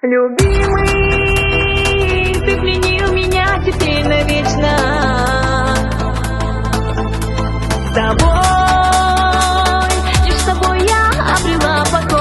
Любимый, ты пленил меня теперь навечно. С тобой, лишь с тобой я обрела покой.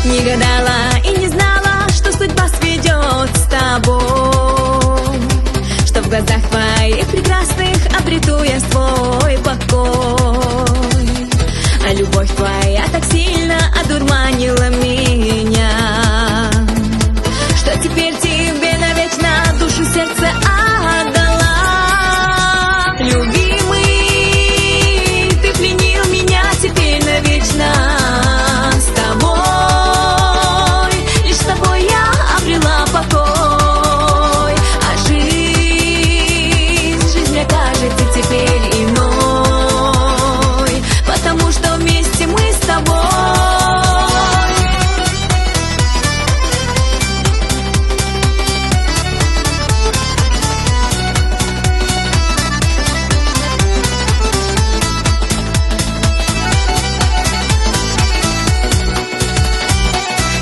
Не гадала и не знала, что судьба сведет с тобой, что в глазах твоих прекрасных обрету я свой покой. А любовь твоя так сильно одурманила меня, что теперь тебе навечно душу, сердце отдала. Любимый, ты пленил меня теперь навечно. Теперь иной, потому что вместе мы с тобой.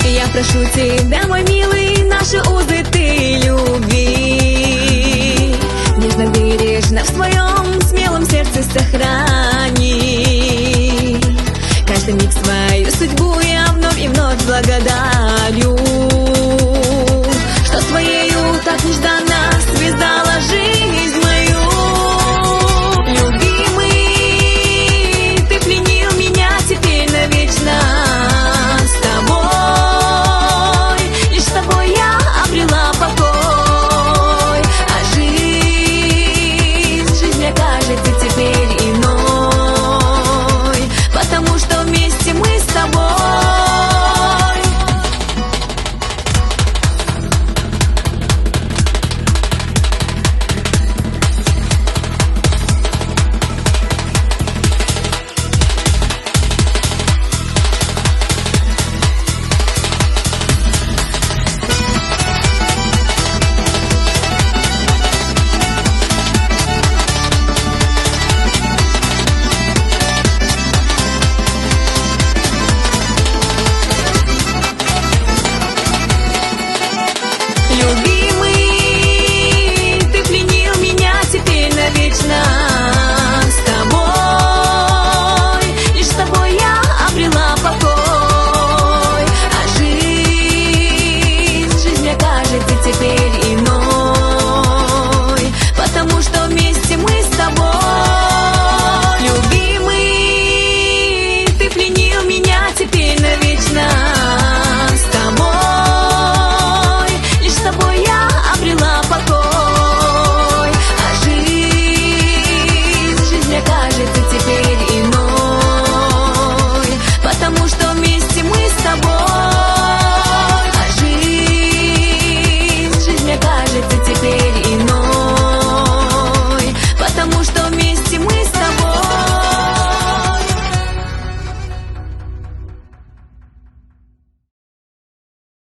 Я прошу тебя, мой милый, наши узы ты люби, нежно, бережно в своем смелом сердце сохрани.